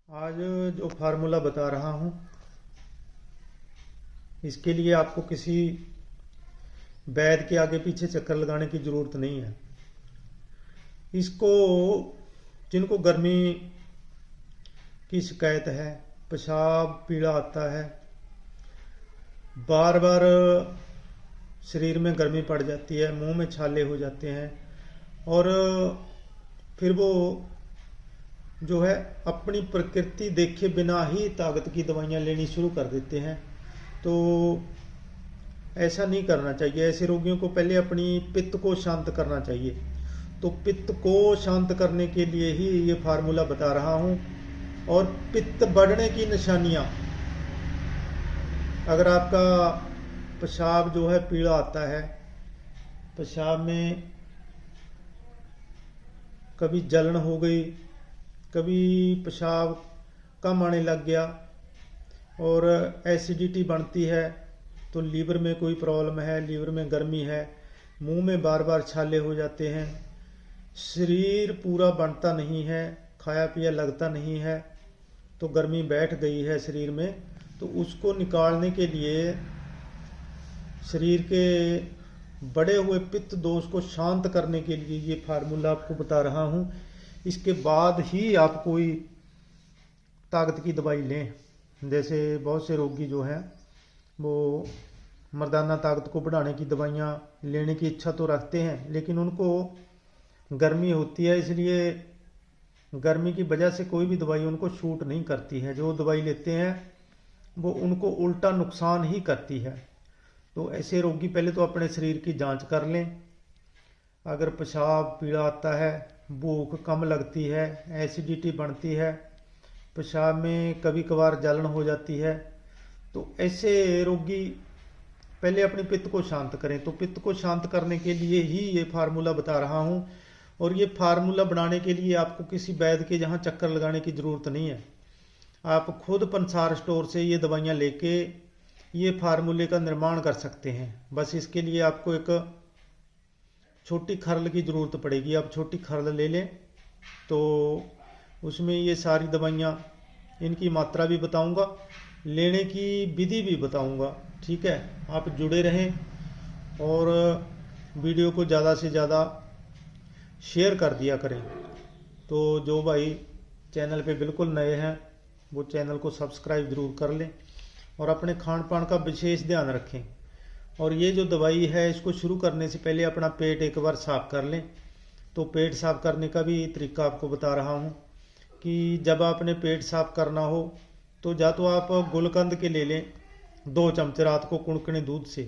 आज जो फार्मूला बता रहा हूँ इसके लिए आपको किसी वैद्य के आगे पीछे चक्कर लगाने की ज़रूरत नहीं है। इसको जिनको गर्मी की शिकायत है, पेशाब पीला आता है, बार बार शरीर में गर्मी पड़ जाती है, मुंह में छाले हो जाते हैं और फिर वो जो है अपनी प्रकृति देखे बिना ही ताकत की दवाइयाँ लेनी शुरू कर देते हैं। तो ऐसा नहीं करना चाहिए। ऐसे रोगियों को पहले अपनी पित्त को शांत करना चाहिए। तो पित्त को शांत करने के लिए ही ये फार्मूला बता रहा हूँ। और पित्त बढ़ने की निशानियाँ, अगर आपका पेशाब जो है पीला आता है, पेशाब में कभी जलन हो गई, कभी पेशाब कम आने लग गया और एसिडिटी बनती है, तो लीवर में कोई प्रॉब्लम है, लीवर में गर्मी है, मुंह में बार बार छाले हो जाते हैं, शरीर पूरा बनता नहीं है, खाया पिया लगता नहीं है, तो गर्मी बैठ गई है शरीर में, तो उसको निकालने के लिए शरीर के बढ़े हुए पित्त दोष को शांत करने के लिए ये फार्मूला आपको बता रहा हूँ। इसके बाद ही आप कोई ताकत की दवाई लें। जैसे बहुत से रोगी जो हैं वो मर्दाना ताकत को बढ़ाने की दवाइयाँ लेने की इच्छा तो रखते हैं, लेकिन उनको गर्मी होती है, इसलिए गर्मी की वजह से कोई भी दवाई उनको शूट नहीं करती है। जो दवाई लेते हैं वो उनको उल्टा नुकसान ही करती है। तो ऐसे रोगी पहले तो अपने शरीर की जांच कर लें। अगर पेशाब पीला आता है, भूख कम लगती है, एसिडिटी बनती है, पेशाब में कभी कभार जलन हो जाती है, तो ऐसे रोगी पहले अपने पित्त को शांत करें। तो पित्त को शांत करने के लिए ही ये फार्मूला बता रहा हूँ। और ये फार्मूला बनाने के लिए आपको किसी वैद्य के जहाँ चक्कर लगाने की ज़रूरत नहीं है। आप खुद पंसार स्टोर से ये दवाइयाँ लेके ये फार्मूले का निर्माण कर सकते हैं। बस इसके लिए आपको एक छोटी खरल की ज़रूरत पड़ेगी। आप छोटी खरल ले लें, तो उसमें ये सारी दवाइयाँ, इनकी मात्रा भी बताऊंगा, लेने की विधि भी बताऊंगा। ठीक है, आप जुड़े रहें और वीडियो को ज़्यादा से ज़्यादा शेयर कर दिया करें। तो जो भाई चैनल पे बिल्कुल नए हैं वो चैनल को सब्सक्राइब ज़रूर कर लें और अपने खान पान का विशेष ध्यान रखें। और ये जो दवाई है इसको शुरू करने से पहले अपना पेट एक बार साफ़ कर लें। तो पेट साफ़ करने का भी तरीका आपको बता रहा हूँ कि जब आपने पेट साफ़ करना हो तो या तो आप गुलकंद के ले लें 2 चमचे रात को कुणकुणे दूध से,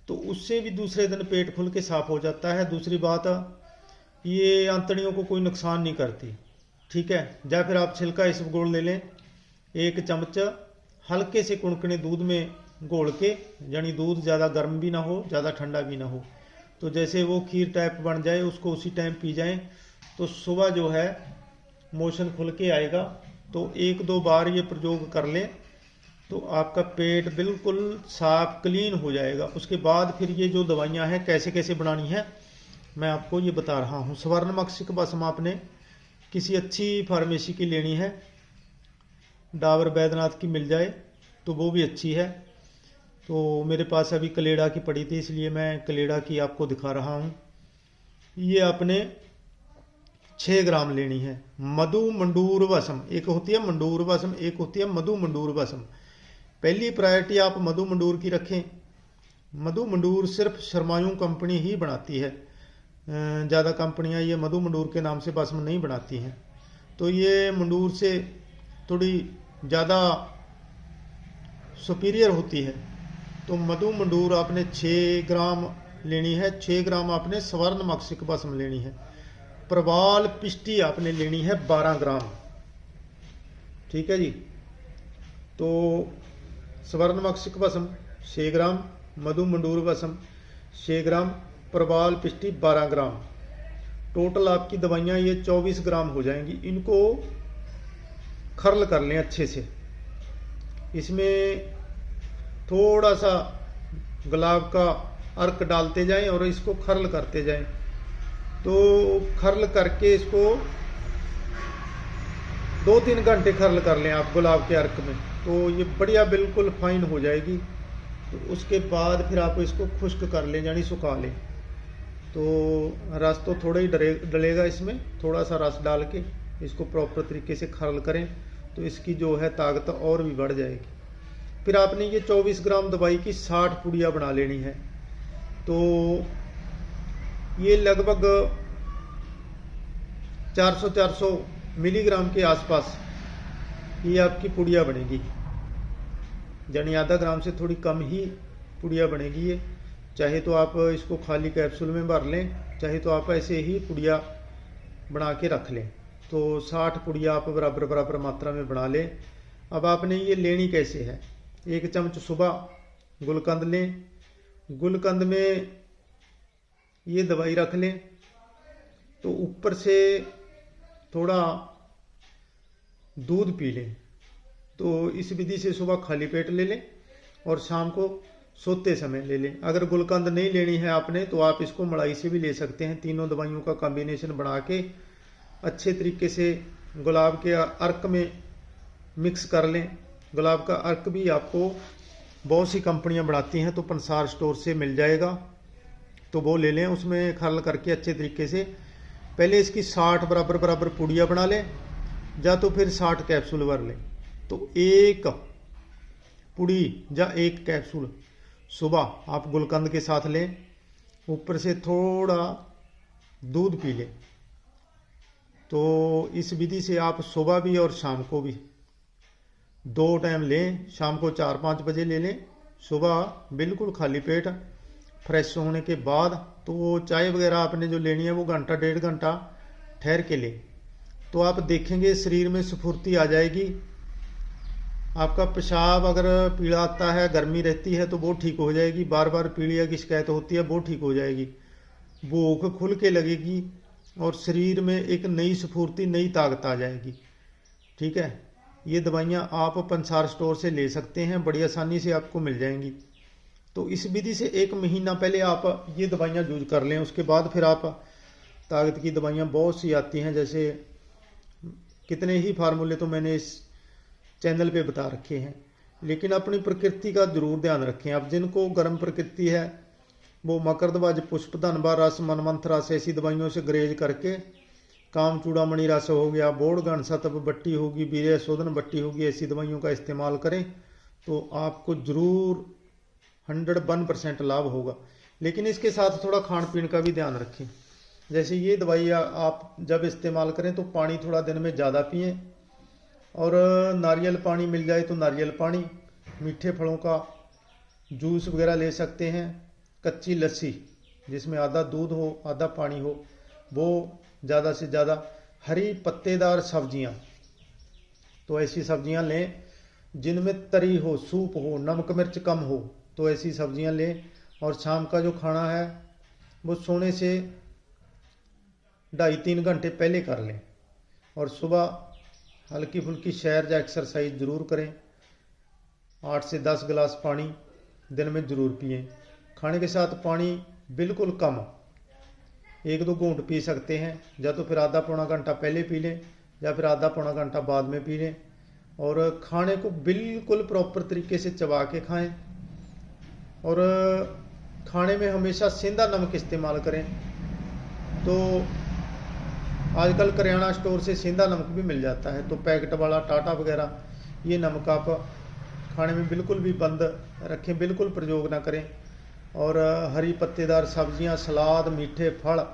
तो उससे भी दूसरे दिन पेट खुल के साफ़ हो जाता है। दूसरी बात, ये आंतड़ियों को कोई नुकसान नहीं करती। ठीक है, या फिर आप छिलका इसबगोल ले लें 1 चम्मच हल्के से कुणकुणे दूध में घोल के, यानी दूध ज़्यादा गर्म भी ना हो, ज़्यादा ठंडा भी ना हो, तो जैसे वो खीर टाइप बन जाए उसको उसी टाइम पी जाएं, तो सुबह जो है मोशन खुल के आएगा। तो 1-2 बार ये प्रयोग कर लें तो आपका पेट बिल्कुल साफ क्लीन हो जाएगा। उसके बाद फिर ये जो दवाइयाँ हैं कैसे कैसे बनानी है मैं आपको ये बता रहा हूँ। स्वर्ण मक्षिक भस्म आपने किसी अच्छी फार्मेसी की लेनी है, डाबर बैद्यनाथ की मिल जाए तो वो भी अच्छी है। तो मेरे पास अभी कलेड़ा की पड़ी थी, इसलिए मैं कलेड़ा की आपको दिखा रहा हूँ। ये आपने 6 ग्राम लेनी है। मधु मंडूर भस्म, एक होती है मंडूर भस्म, एक होती है मधु मंडूर भस्म। पहली प्रायोरिटी आप मधु मंडूर की रखें। मधु मंडूर सिर्फ शर्मायूं कंपनी ही बनाती है, ज़्यादा कंपनियां ये मधु मंडूर के नाम से भस्म नहीं बनाती हैं। तो ये मंडूर से थोड़ी ज़्यादा सुपीरियर होती है। तो मधु मंडूर आपने 6 ग्राम लेनी है। 6 ग्राम आपने स्वर्ण मक्षिक भस्म लेनी है। प्रवाल पिष्टी आपने लेनी है 12 ग्राम। ठीक है जी। तो स्वर्ण मक्षिक भस्म 6 ग्राम, मधु मंडूर भस्म 6 ग्राम, प्रवाल पिष्टी 12 ग्राम। टोटल आपकी दवाइयाँ ये 24 ग्राम हो जाएंगी। इनको खरल कर लें अच्छे से। इसमें थोड़ा सा गुलाब का अर्क डालते जाएं और इसको खरल करते जाएं। तो खरल करके इसको 2-3 घंटे खरल कर लें आप गुलाब के अर्क में, तो ये बढ़िया बिल्कुल फाइन हो जाएगी। तो उसके बाद फिर आप इसको खुश्क कर लें, यानी सुखा लें। तो रस तो थोड़ा ही डलेगा इसमें, थोड़ा सा रस डाल के इसको प्रॉपर तरीके से खरल करें तो इसकी जो है ताकत और भी बढ़ जाएगी। फिर आपने ये 24 ग्राम दवाई की 60 पुड़िया बना लेनी है। तो ये लगभग 400 मिलीग्राम के आसपास ये आपकी पुड़िया बनेगी, यानी आधा ग्राम से थोड़ी कम ही पुड़िया बनेगी ये। चाहे तो आप इसको खाली कैप्सूल में भर लें, चाहे तो आप ऐसे ही पुड़िया बना के रख लें। तो 60 पुड़िया आप बराबर बराबर मात्रा में बना लें। अब आपने ये लेनी कैसे है, 1 चम्मच सुबह गुलकंद लें, गुलकंद में ये दवाई रख लें। तो ऊपर से थोड़ा दूध पी लें। तो इस विधि से सुबह खाली पेट ले लें और शाम को सोते समय ले लें। अगर गुलकंद नहीं लेनी है आपने तो आप इसको मलाई से भी ले सकते हैं। तीनों दवाइयों का कॉम्बिनेशन बना के अच्छे तरीके से गुलाब के अर्क में मिक्स कर लें। गुलाब का अर्क भी आपको बहुत सी कंपनियां बनाती हैं, तो पंसार स्टोर से मिल जाएगा, तो वो ले लें। उसमें खरल करके अच्छे तरीके से पहले इसकी 60 बराबर बराबर पुड़िया बना लें, या तो फिर 60 कैप्सूल भर लें। तो एक पुड़ी या एक कैप्सूल सुबह आप गुलकंद के साथ लें, ऊपर से थोड़ा दूध पी लें। तो इस विधि से आप सुबह भी और शाम को भी 2 टाइम लें। शाम को 4-5 बजे ले लें, सुबह बिल्कुल खाली पेट फ्रेश होने के बाद। तो चाय वगैरह आपने जो लेनी है वो घंटा 1.5 घंटा ठहर के लें। तो आप देखेंगे शरीर में स्फूर्ति आ जाएगी। आपका पेशाब अगर पीला आता है, गर्मी रहती है, तो वो ठीक हो जाएगी। बार बार पीलिया की शिकायत होती है, वो ठीक हो जाएगी। भूख खुल के लगेगी और शरीर में एक नई स्फूर्ति, नई ताकत आ जाएगी। ठीक है, ये दवाइयाँ आप पंसार स्टोर से ले सकते हैं, बड़ी आसानी से आपको मिल जाएंगी। तो इस विधि से 1 महीना पहले आप ये दवाइयाँ यूज कर लें। उसके बाद फिर आप ताकत की दवाइयाँ बहुत सी आती हैं, जैसे कितने ही फार्मूले तो मैंने इस चैनल पे बता रखे हैं। लेकिन अपनी प्रकृति का जरूर ध्यान रखें। अब जिनको गर्म प्रकृति है वो मकरध्वज, पुष्पधन रस, मनमंथ रस ऐसी दवाइयों से ग्रेज करके, काम चूड़ामणि रस हो गया, बोड़गण सतप बट्टी होगी, वीर्य शोधन बट्टी होगी, ऐसी दवाइयों का इस्तेमाल करें तो आपको जरूर 101% लाभ होगा। लेकिन इसके साथ थोड़ा खान पीन का भी ध्यान रखें। जैसे ये दवाई आप जब इस्तेमाल करें तो पानी थोड़ा दिन में ज़्यादा पिएं, और नारियल पानी मिल जाए तो नारियल पानी, मीठे फलों का जूस वगैरह ले सकते हैं। कच्ची लस्सी जिसमें आधा दूध हो आधा पानी हो, वो ज़्यादा से ज़्यादा। हरी पत्तेदार सब्जियां, तो ऐसी सब्जियां लें जिनमें तरी हो, सूप हो, नमक मिर्च कम हो, तो ऐसी सब्जियां लें। और शाम का जो खाना है वो सोने से 2.5-3 घंटे पहले कर लें। और सुबह हल्की फुल्की सैर या एक्सरसाइज ज़रूर करें। 8 से 10 गिलास पानी दिन में ज़रूर पिएं। खाने के साथ पानी बिल्कुल कम, 1-2 घूंट पी सकते हैं, या तो फिर आधा पौना घंटा पहले पी लें या फिर आधा पौना घंटा बाद में पी लें। और खाने को बिल्कुल प्रॉपर तरीके से चबा के खाएं। और खाने में हमेशा सेंधा नमक इस्तेमाल करें। तो आजकल करियाना स्टोर से सेंधा नमक भी मिल जाता है, तो पैकेट वाला टाटा वगैरह, ये नमक आप खाने में बिल्कुल भी बंद रखें, बिल्कुल प्रयोग ना करें। और हरी पत्तेदार सब्जियां, सलाद, मीठे फल,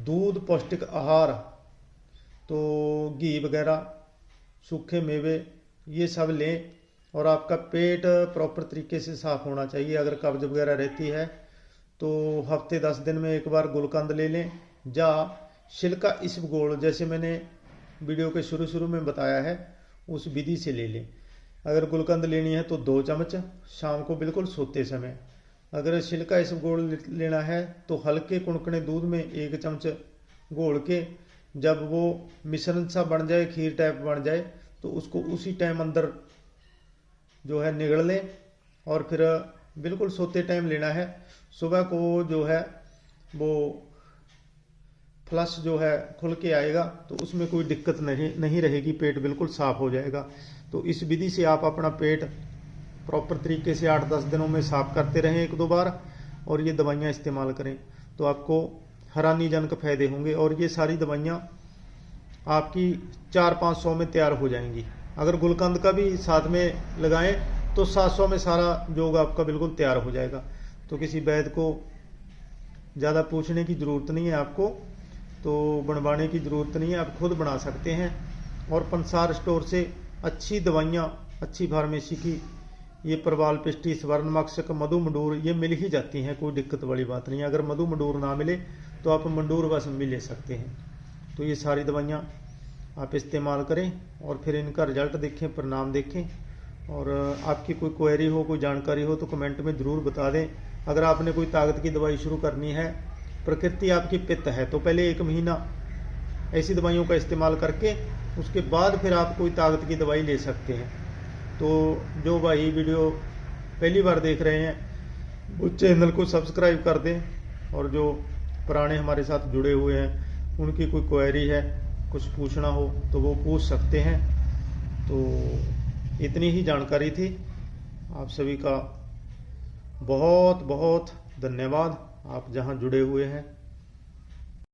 दूध, पौष्टिक आहार, तो घी वगैरह, सूखे मेवे, ये सब लें। और आपका पेट प्रॉपर तरीके से साफ होना चाहिए। अगर कब्ज वगैरह रहती है तो हफ्ते 10 दिन में एक बार गुलकंद ले लें, या छिलका इसबगोल, जैसे मैंने वीडियो के शुरू में बताया है, उस विधि से ले लें। अगर गुलकंद लेनी है तो 2 चम्मच शाम को बिल्कुल सोते समय। अगर छिलका इसबगोल लेना है तो हल्के कुनकुने दूध में 1 चम्मच घोल के, जब वो मिश्रण सा बन जाए, खीर टाइप बन जाए, तो उसको उसी टाइम अंदर जो है निगल लें। और फिर बिल्कुल सोते टाइम लेना है। सुबह को जो है वो फ्लश जो है खुल के आएगा, तो उसमें कोई दिक्कत नहीं रहेगी, पेट बिल्कुल साफ हो जाएगा। तो इस विधि से आप अपना पेट प्रॉपर तरीके से 8-10 दिनों में साफ करते रहें 1-2 बार, और ये दवाइयाँ इस्तेमाल करें तो आपको हैरानीजनक फायदे होंगे। और ये सारी दवाइयाँ आपकी 400-500 में तैयार हो जाएंगी। अगर गुलकंद का भी साथ में लगाएं तो 700 में सारा योग आपका बिल्कुल तैयार हो जाएगा। तो किसी वैद्य को ज़्यादा पूछने की ज़रूरत नहीं है आपको, तो बनवाने की ज़रूरत नहीं है, आप खुद बना सकते हैं। और पंसार स्टोर से अच्छी दवाइयाँ, अच्छी फार्मेसी की ये प्रवाल पिष्टी, स्वर्ण मक्षक, मधु मंडूर ये मिल ही जाती हैं, कोई दिक्कत वाली बात नहीं है। अगर मधु मंडूर ना मिले तो आप मंडूर भस्म भी ले सकते हैं। तो ये सारी दवाइयाँ आप इस्तेमाल करें और फिर इनका रिजल्ट देखें, परिणाम देखें। और आपकी कोई क्वेरी हो, कोई जानकारी हो तो कमेंट में ज़रूर बता दें। अगर आपने कोई ताकत की दवाई शुरू करनी है, प्रकृति आपकी पित्त है, तो पहले 1 महीना ऐसी दवाइयों का इस्तेमाल करके उसके बाद फिर आप कोई ताकत की दवाई ले सकते हैं। तो जो भाई वीडियो पहली बार देख रहे हैं वो चैनल को सब्सक्राइब कर दें, और जो पुराने हमारे साथ जुड़े हुए हैं उनकी कोई क्वेरी है, कुछ पूछना हो तो वो पूछ सकते हैं। तो इतनी ही जानकारी थी। आप सभी का बहुत बहुत धन्यवाद, आप जहां जुड़े हुए हैं।